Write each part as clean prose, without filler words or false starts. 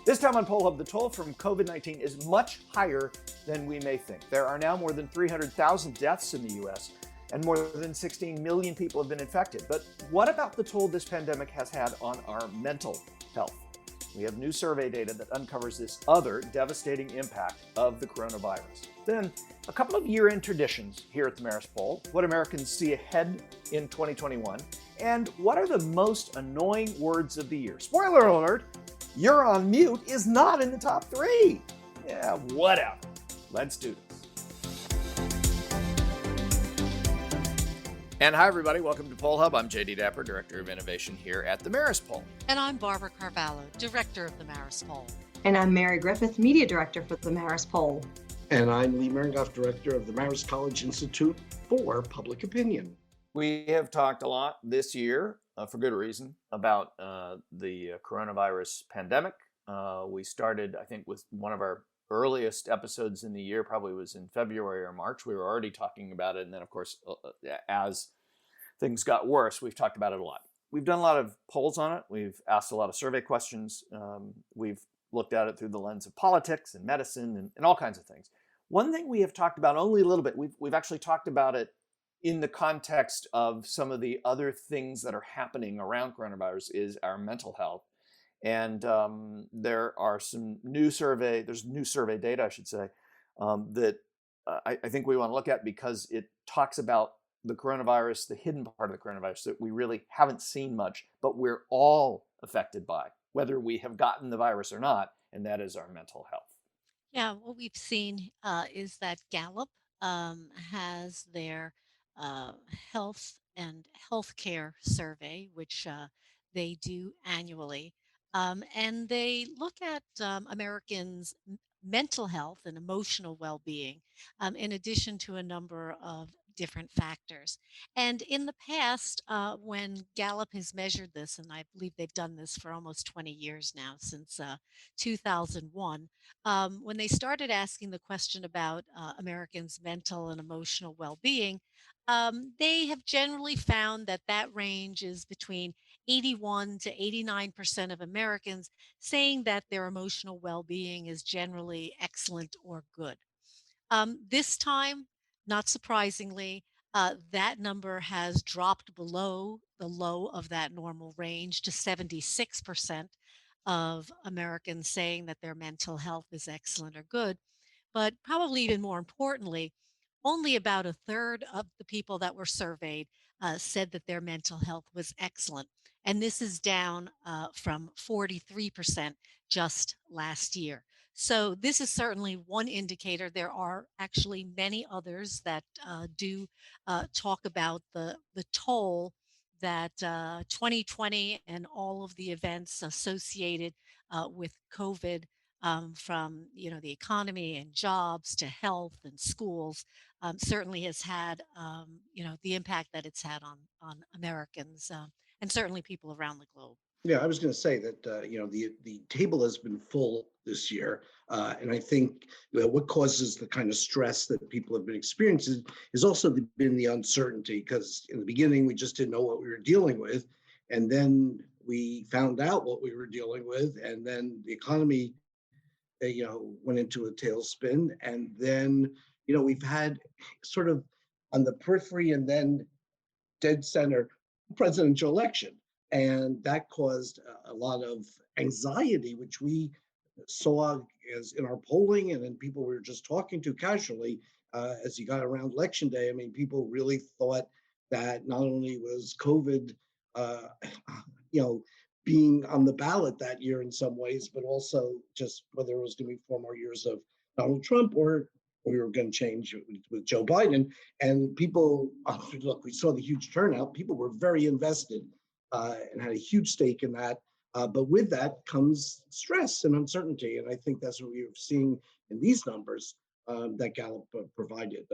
This time on Poll Hub, the toll from COVID-19 is much higher than we may think. There are now more than 300,000 deaths in the U.S., and more than 16 million people have been infected. But what about the toll this pandemic has had on our mental health? We have new survey data that uncovers this other devastating impact of the coronavirus. Then, a couple of year-end traditions here at the Marist Poll, what Americans see ahead in 2021, and what are the most annoying words of the year. Spoiler alert, "You're on mute" is not in the top three. Yeah, whatever. Let's do this. And hi, everybody. Welcome to Poll Hub. I'm Jay DeDapper, Director of Innovation here at the Marist Poll. And I'm Barbara Carvalho, Director of the Marist Poll. And I'm Mary Griffith, Media Director for the Marist Poll. And I'm Lee Miringoff, Director of the Marist College Institute for Public Opinion. We have talked a lot this year, for good reason, about the coronavirus pandemic. We started, I think, with one of our earliest episodes in the year, probably was in February or March. We were already talking about it. And then, of course, as things got worse, we've talked about it a lot. We've done a lot of polls on it. We've asked a lot of survey questions. We've looked at it through the lens of politics and medicine and all kinds of things. One thing we have talked about only a little bit, we've actually talked about it in the context of some of the other things that are happening around coronavirus, is our mental health. And there are some new survey data, I should say, that I think we want to look at because it talks about the coronavirus, the hidden part of the coronavirus that we really haven't seen much, but we're all affected by, whether we have gotten the virus or not, and that is our mental health. Yeah, what we've seen is that Gallup has their health and healthcare survey, which they do annually. And they look at Americans' mental health and emotional well-being, in addition to a number of different factors. And in the past, when Gallup has measured this, and I believe they've done this for almost 20 years now, since 2001, when they started asking the question about Americans' mental and emotional well-being, they have generally found that that range is between 81 to 89% of Americans saying that their emotional well-being is generally excellent or good. This time, not surprisingly, that number has dropped below the low of that normal range to 76% of Americans saying that their mental health is excellent or good. But probably even more importantly, only about a third of the people that were surveyed said that their mental health was excellent. And this is down from 43% just last year. So this is certainly one indicator. There are actually many others that do talk about the toll that 2020 and all of the events associated with COVID, from the economy and jobs to health and schools, certainly has had the impact that it's had on Americans, and certainly people around the globe. Yeah, I was going to say that the table has been full this year, and I think what causes the kind of stress that people have been experiencing has also been the uncertainty. Because in the beginning we just didn't know what we were dealing with, and then we found out what we were dealing with, and then the economy, went into a tailspin, and then we've had sort of on the periphery and then dead center presidential election. And that caused a lot of anxiety, which we saw as in our polling and then people we were just talking to casually as you got around election day. I mean, people really thought that not only was COVID, being on the ballot that year in some ways, but also just whether it was going to be 4 more years of Donald Trump or we were going to change with Joe Biden. And people, look, we saw the huge turnout. People were very invested and had a huge stake in that. But with that comes stress and uncertainty. And I think that's what we're seeing in these numbers that Gallup provided.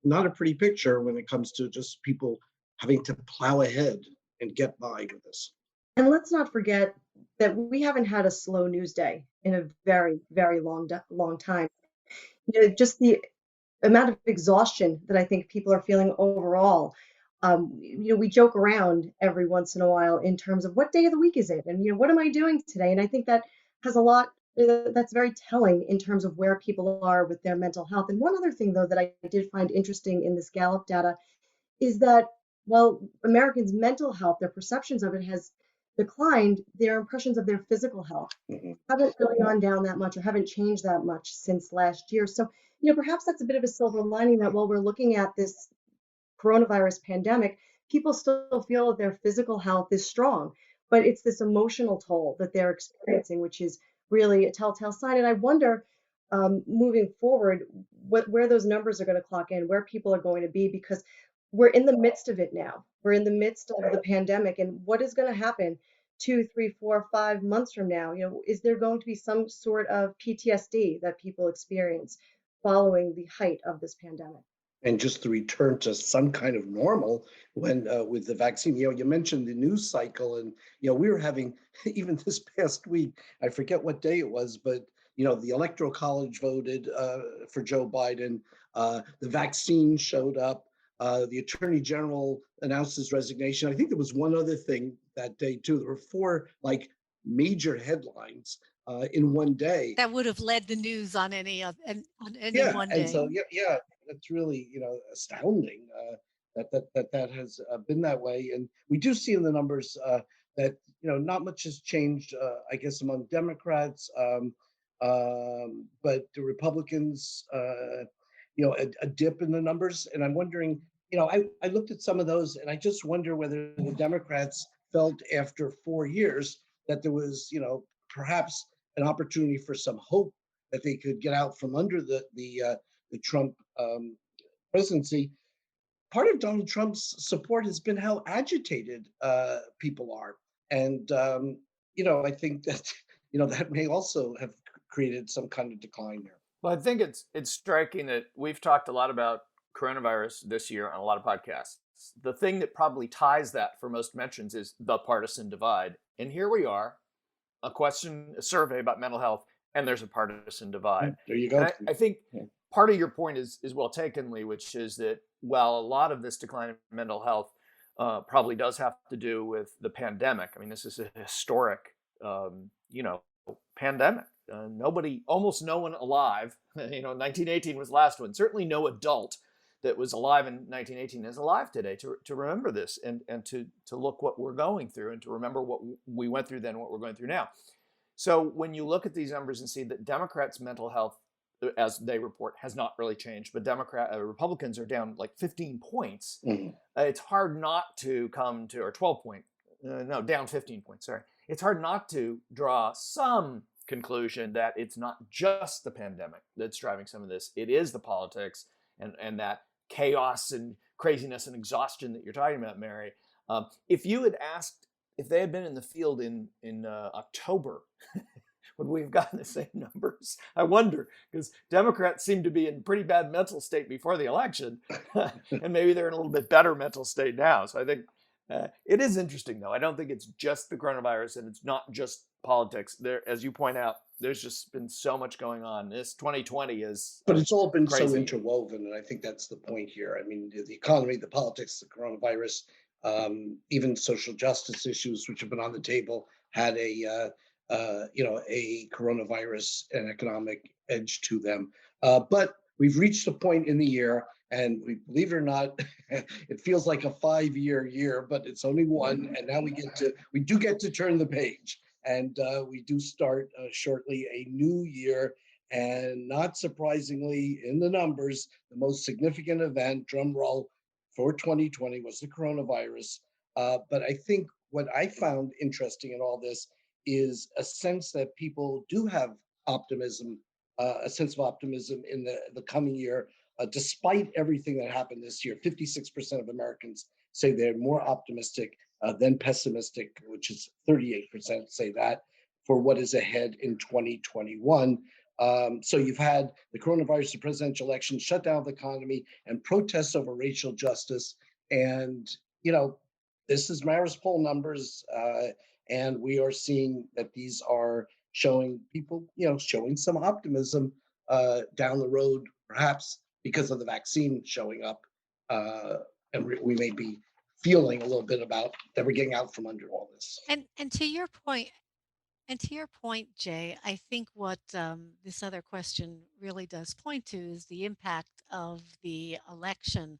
Not a pretty picture when it comes to just people having to plow ahead and get by with this. And let's not forget that we haven't had a slow news day in a very, very long time. Just the amount of exhaustion that I think people are feeling overall. We joke around every once in a while in terms of what day of the week is it? And, what am I doing today? And I think that has a lot That's very telling in terms of where people are with their mental health. And one other thing, though, that I did find interesting in this Gallup data is that while Americans' mental health, their perceptions of it has declined, their impressions of their physical health Mhm. haven't really gone down that much or haven't changed that much since last year. So, perhaps that's a bit of a silver lining that while we're looking at this coronavirus pandemic, people still feel that their physical health is strong, but it's this emotional toll that they're experiencing, which is really a telltale sign. And I wonder, moving forward, where those numbers are going to clock in, where people are going to be, because we're in the midst of it now. We're in the midst of the pandemic, and what is going to happen 2, 3, 4, 5 months from now? Is there going to be some sort of PTSD that people experience following the height of this pandemic? And just to return to some kind of normal when with the vaccine. You mentioned the news cycle, and we were having even this past week. I forget what day it was, but the Electoral College voted for Joe Biden. The vaccine showed up. The Attorney General announced his resignation. I think there was one other thing that day too. There were four major headlines in one day. That would have led the news on any Yeah, one and day. so yeah, that's really astounding that has been that way, and we do see in the numbers that not much has changed, I guess, among Democrats, but the Republicans, a dip in the numbers, and I'm wondering, I looked at some of those, and I just wonder whether the Democrats felt after 4 years that there was, perhaps an opportunity for some hope that they could get out from under the Trump presidency. Part of Donald Trump's support has been how agitated people are, and I think that that may also have created some kind of decline there. Well, I think it's striking that we've talked a lot about coronavirus this year on a lot of podcasts. The thing that probably ties that for most mentions is the partisan divide. And here we are, a survey about mental health, and there's a partisan divide. There you And go. I think Yeah. part of your point is well taken, Lee, which is that while a lot of this decline in mental health probably does have to do with the pandemic. I mean, this is a historic, pandemic. Almost no one alive, 1918 was the last one. Certainly no adult that was alive in 1918 is alive today to remember this and to look what we're going through and to remember what we went through then, what we're going through now. So when you look at these numbers and see that Democrats' mental health, as they report, has not really changed, but Republicans are down like 15 points. Mhm. It's hard not to come to, or 12 point, no, down 15 points, sorry. It's hard not to draw some conclusion that it's not just the pandemic that's driving some of this. It is the politics and that chaos and craziness and exhaustion that you're talking about, Mary. If you had asked, if they had been in the field in October, would we have gotten the same numbers? I wonder, because Democrats seem to be in pretty bad mental state before the election, and maybe they're in a little bit better mental state now. So I think it is interesting, though. I don't think it's just the coronavirus, and it's not just politics. There, as you point out, there's just been so much going on. This 2020 is, But it's all been so crazy. interwoven, and I think that's the point here. I mean, the economy, the politics, the coronavirus, even social justice issues, which have been on the table, had a coronavirus and economic edge to them. But we've reached a point in the year, and believe it or not, it feels like a 5-year year, but it's only one. And now we do get to turn the page, and we do start shortly a new year. And not surprisingly, in the numbers, the most significant event, drum roll, for 2020 was the coronavirus. But I think what I found interesting in all this is a sense that people do have optimism, a sense of optimism in the coming year, despite everything that happened this year. 56% of Americans say they're more optimistic than pessimistic, which is 38% say that, for what is ahead in 2021. So you've had the coronavirus, the presidential election, shut down the economy, and protests over racial justice. And, this is Marist Poll numbers, and we are seeing that these are showing people, showing some optimism down the road, perhaps because of the vaccine showing up. And we may be feeling a little bit about that we're getting out from under all this. And to your point, And to your point, Jay, I think what this other question really does point to is the impact of the election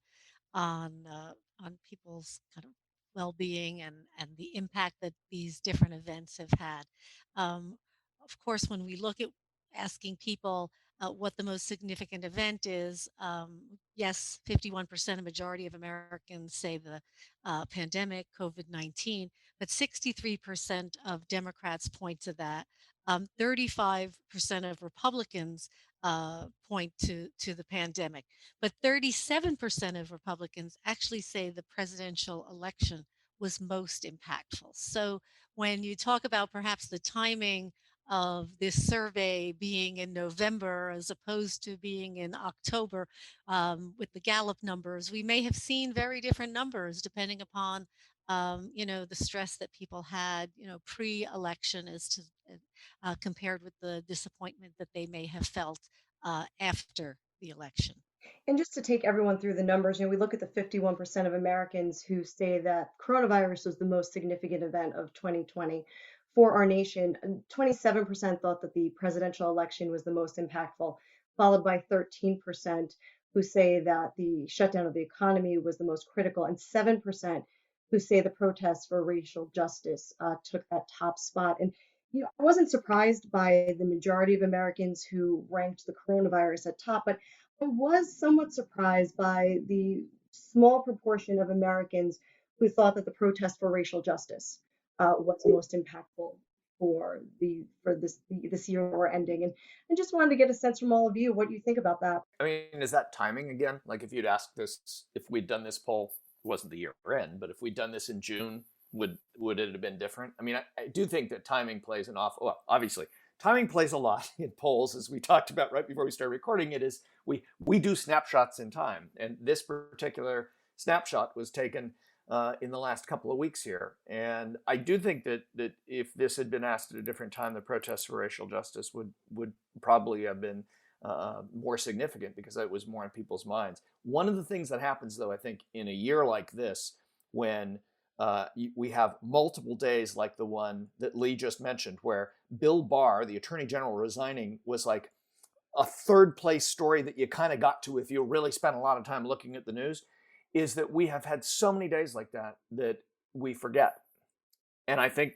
on people's kind of well-being and the impact that these different events have had. Um, of course, when we look at asking people what the most significant event is, yes, 51%, a majority of Americans say the pandemic, COVID-19, but 63% of Democrats point to that. 35% of Republicans point to the pandemic. But 37% of Republicans actually say the presidential election was most impactful. So when you talk about perhaps the timing of this survey being in November as opposed to being in October with the Gallup numbers, we may have seen very different numbers depending upon the stress that people had, pre-election as to compared with the disappointment that they may have felt after the election. And just to take everyone through the numbers, we look at the 51% of Americans who say that coronavirus was the most significant event of 2020 for our nation. And 27% thought that the presidential election was the most impactful, followed by 13% who say that the shutdown of the economy was the most critical, and 7% who say the protests for racial justice took that top spot. And I wasn't surprised by the majority of Americans who ranked the coronavirus at top, but I was somewhat surprised by the small proportion of Americans who thought that the protest for racial justice was most impactful for this year we're ending. And I just wanted to get a sense from all of you what you think about that. I mean, is that timing again? Like if you'd asked this, if we'd done this poll, it wasn't the year end, but if we'd done this in June, would it have been different? I mean, I do think that timing plays well, obviously, timing plays a lot in polls, as we talked about right before we started recording it, is we do snapshots in time. And this particular snapshot was taken in the last couple of weeks here. And I do think that if this had been asked at a different time, the protests for racial justice would probably have been more significant because it was more in people's minds. One of the things that happens, though, I think, in a year like this, when we have multiple days like the one that Lee just mentioned, where Bill Barr, the Attorney General, resigning was like a third place story that you kind of got to if you really spent a lot of time looking at the news, is that we have had so many days like that we forget. And I think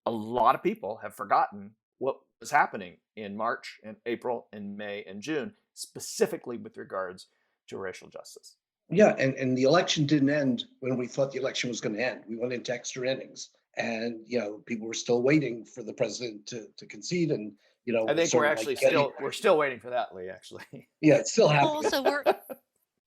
a lot of people have forgotten what was happening in March and April and May and June, specifically with regards to racial justice. Yeah, and the election didn't end when we thought the election was going to end. We went into extra innings, and people were still waiting for the president to concede, and I think we're actually still waiting for that, Lee. Actually, yeah, it's still happening. Also,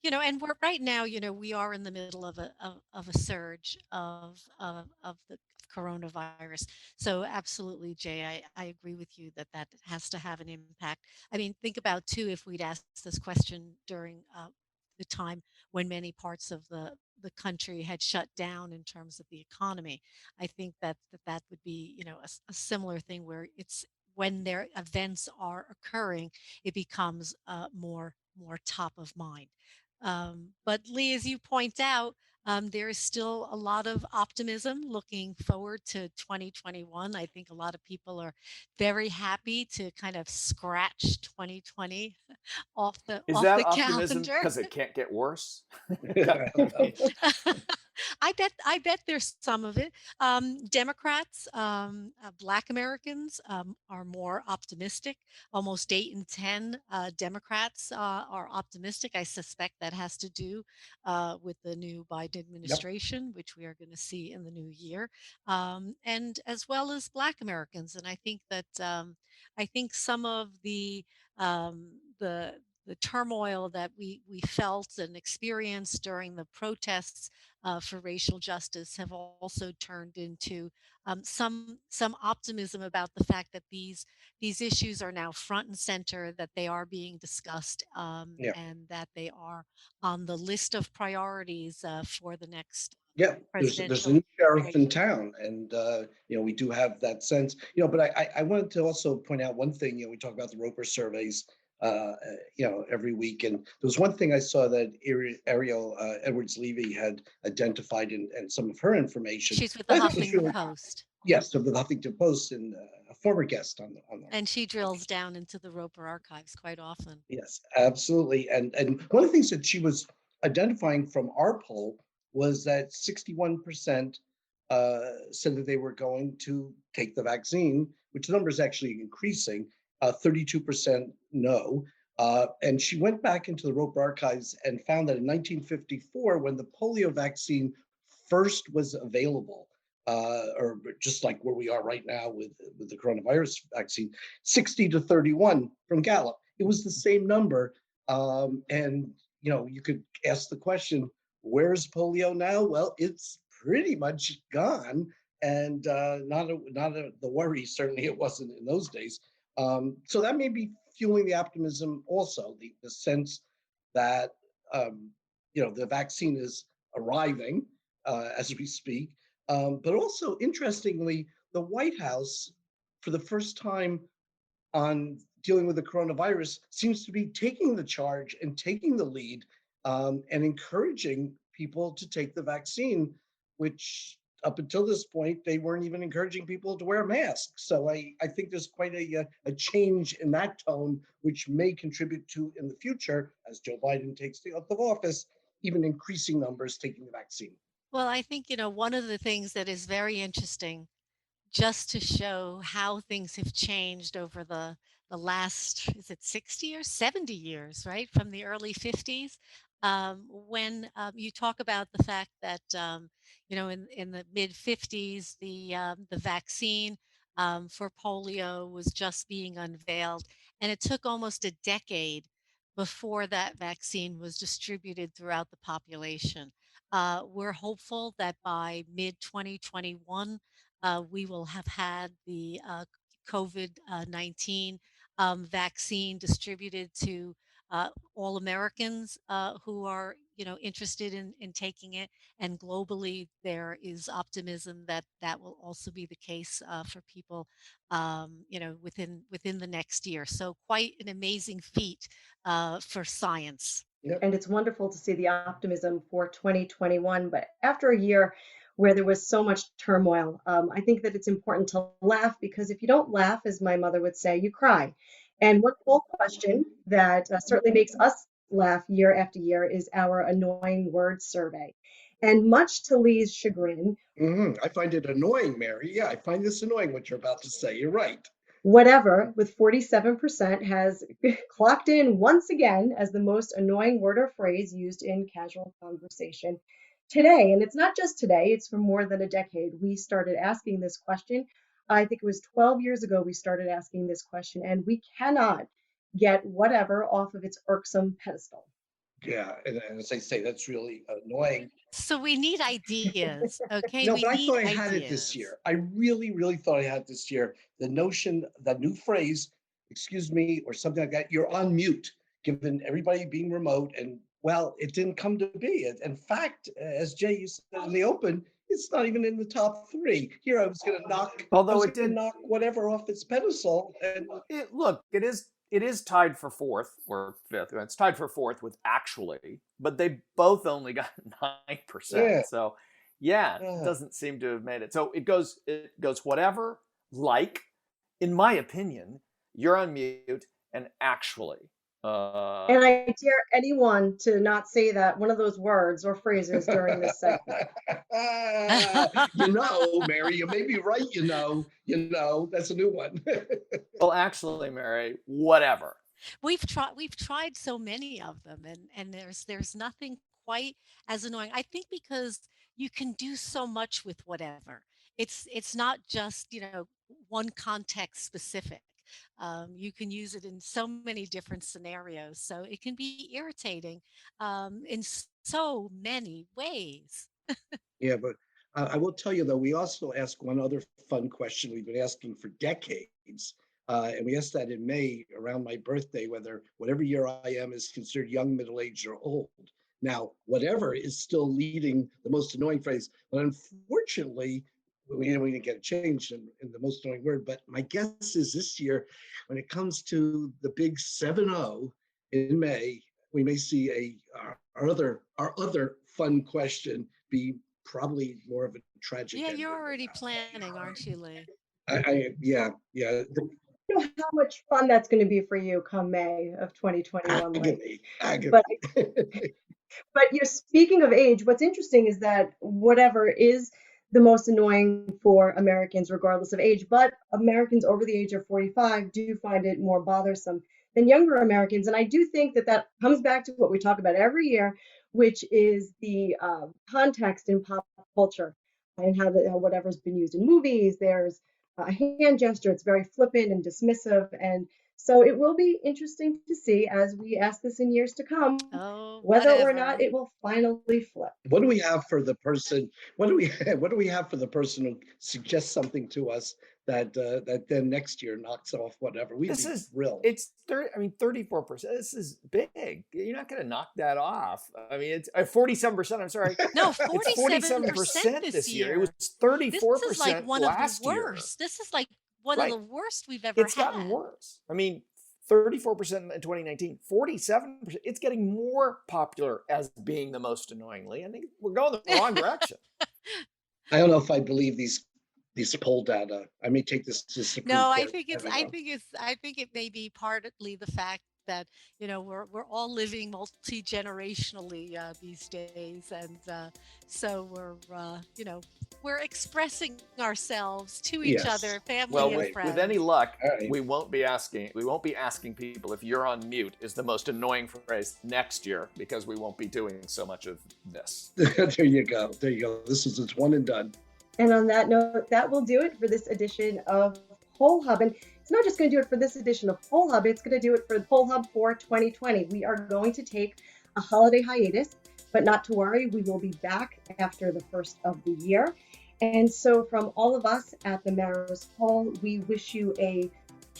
and we're right now, we are in the middle of a surge of the coronavirus. So absolutely, Jay, I agree with you that has to have an impact. I mean, think about too, if we'd asked this question during the time when many parts of the country had shut down in terms of the economy, I think that would be, a similar thing where it's when their events are occurring, it becomes more top of mind. But Lee, as you point out, there is still a lot of optimism looking forward to 2021. I think a lot of people are very happy to kind of scratch 2020 off the Is that the optimism calendar. because it can't get worse? I bet there's some of it. Democrats, Black Americans are more optimistic. Almost 8 in 10 Democrats are optimistic. I suspect that has to do with the new Biden administration, which we are going to see in the new year, and as well as Black Americans. And I think that I think some of um, the turmoil that we felt and experienced during the protests for racial justice have also turned into some optimism about the fact that these issues are now front and center, that they are being discussed, Yeah. and that they are on the list of priorities for the next Yeah, there's a new sheriff in town, and we do have that sense. But I wanted to also point out one thing. We talk about the Roper surveys, every week, and there was one thing I saw that Ariel Edwards-Levy had identified in some of her information. She's with the Huffington Post. Yes, of the Huffington Post in a former guest on the And she drills down into the Roper archives quite often. Yes, absolutely. And one of the things that she was identifying from our poll was that 61% said that they were going to take the vaccine, which number is actually increasing, 32% no. And she went back into the Roper archives and found that in 1954, when the polio vaccine first was available, or just like where we are right now with the coronavirus vaccine, 60-31 from Gallup. It was the same number. And, you could ask the question, where's polio now? Well, it's pretty much gone. And not the worry, certainly it wasn't in those days. So that may be fueling the optimism also, the sense that, the vaccine is arriving as we speak. But also, interestingly, the White House, for the first time on dealing with the coronavirus, seems to be taking the charge and taking the lead, and encouraging people to take the vaccine, which up until this point, they weren't even encouraging people to wear masks. So I think there's quite a change in that tone, which may contribute to, in the future, as Joe Biden takes the oath of office, even increasing numbers taking the vaccine. Well, I think, one of the things that is very interesting, just to show how things have changed over the last, is it 60 or 70 years, right? From the early 50s. When you talk about the fact that, in the mid 50s, the vaccine for polio was just being unveiled, and it took almost a decade before that vaccine was distributed throughout the population. We're hopeful that by mid 2021, we will have had the COVID 19 vaccine distributed to all Americans who are, interested in taking it. And globally, there is optimism that that will also be the case for people, within the next year. So quite an amazing feat for science. Yep. And it's wonderful to see the optimism for 2021. But after a year where there was so much turmoil, I think that it's important to laugh, because if you don't laugh, as my mother would say, you cry. And one poll question that certainly makes us laugh year after year is our annoying word survey. And much to Lee's chagrin, I find it annoying, Mary. Yeah, I find this annoying what you're about to say. You're right. whatever, with 47%, has clocked in once again as the most annoying word or phrase used in casual conversation today. And it's not just today, it's for more than a decade. We started asking this question. I think it was 12 years ago we started asking this question, and we cannot get whatever off of its irksome pedestal. Yeah, and as I say, that's really annoying. So we need ideas, okay? No, We but I need thought I had it this ideas. year. I really, really thought I had it this year. The notion, the new phrase, excuse me, or something like that, you're on mute, given everybody being remote. And well, it didn't come to be. In fact, as Jay, you said in the open, it's not even in the top three. Here, I was going to knock, I Although was it going to did, knock whatever off its pedestal. And it is tied for fourth or fifth. It's tied for fourth with actually, but they both only got 9%. yeah, So yeah, it yeah. doesn't seem to have made it. So it goes whatever, like, in my opinion, you're on mute, and actually. And I dare anyone to not say that one of those words or phrases during this segment. Mary, you may be right. That's a new one. Well, actually, Mary, whatever. We've tried so many of them, and there's nothing quite as annoying. I think because you can do so much with whatever. It's not just, one context specific. You can use it in so many different scenarios, so it can be irritating in so many ways. Yeah, but I will tell you, though, we also ask one other fun question we've been asking for decades. And we asked that in May around my birthday, whether whatever year I am is considered young, middle aged, or old. Now, whatever is still leading the most annoying phrase. But unfortunately, we didn't get a change in the most annoying word. But my guess is this year, when it comes to the big 7-0 in May, we may see our other fun question be probably more of a tragic Yeah, ending you're than already that. planning, aren't you, Lee? Yeah. I don't know how much fun that's going to be for you come May of 2021, Mike. Agony. But speaking of age, what's interesting is that whatever is the most annoying for Americans, regardless of age, but Americans over the age of 45 do find it more bothersome than younger Americans. And I do think that that comes back to what we talk about every year, which is the context in pop culture and how whatever's been used in movies. There's a hand gesture. It's very flippant and dismissive. And so it will be interesting to see as we ask this in years to come, Oh, whether or whatever. not it will finally flip. What do we have for the person? What do we have for the person who suggests something to us that then next year knocks off whatever? This is thrilled. It's 34%. This is big. You're not going to knock that off. I mean, it's 47%. I'm sorry. No, It's 47% this year. It was 34% This is like one of last the year. worst. This is like one Right. of the worst we've ever It's had. gotten worse. I mean, 34% in 2019, 47%. It's getting more popular as being the most annoyingly. I think we're going the wrong direction. I don't know if I believe these poll data. I may take this to Supreme No, Court. I think it may be partly the fact that we're all living multi-generationally these days, and so we're expressing ourselves to each Yes. other, family Well, and friends. with any luck, All right. we won't be asking people if "you're on mute" is the most annoying phrase next year, because we won't be doing so much of this. There you go. This is its one and done. And on that note, that will do it for this edition of Poll Hub. And it's not just going to do it for this edition of Poll Hub, it's going to do it for Poll Hub for 2020. We are going to take a holiday hiatus, but not to worry, we will be back after the first of the year. And so from all of us at the Marist Poll, we wish you a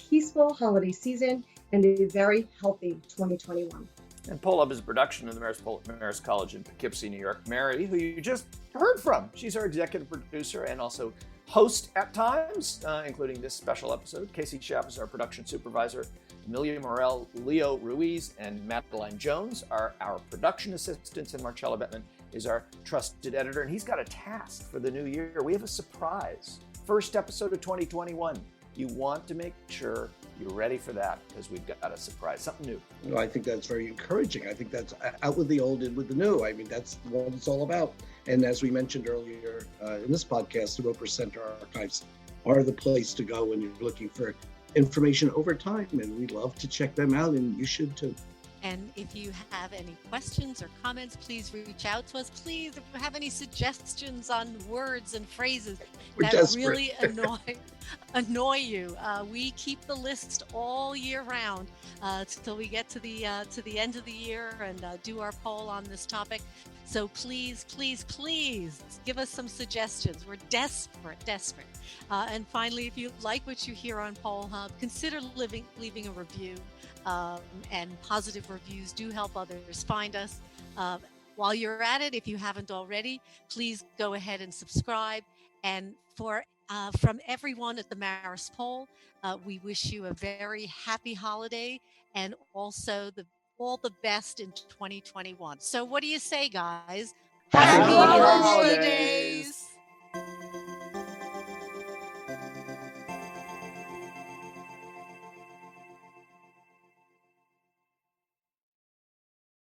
peaceful holiday season and a very healthy 2021. And Poll Hub is a production of the Marist Poll at Marist College in Poughkeepsie, New York. Mary, who you just heard from, she's our executive producer and also host at times, including this special episode. Casey Schaff is our production supervisor. Amelia Morel, Leo Ruiz, and Madeline Jones are our production assistants, and Marcella Bettman is our trusted editor. And he's got a task for the new year. We have a surprise. First episode of 2021. You want to make sure you're ready for that, because we've got a surprise, something new. Well, I think that's very encouraging. I think that's out with the old, in with the new. I mean, that's what it's all about. And as we mentioned earlier in this podcast, the Roper Center archives are the place to go when you're looking for information over time. And we'd love to check them out, and you should too. And if you have any questions or comments, please reach out to us. Please, if you have any suggestions on words and phrases We're that desperate. really annoy you, we keep the list all year round till we get to the end of the year and do our poll on this topic. So please, please, please give us some suggestions. We're desperate. And finally, if you like what you hear on Poll Hub, consider leaving a review. And positive reviews do help others find us. While you're at it, if you haven't already, please go ahead and subscribe. And from everyone at the Marist Poll, we wish you a very happy holiday and also all the best in 2021. So what do you say, guys? Happy Happy holidays! holidays!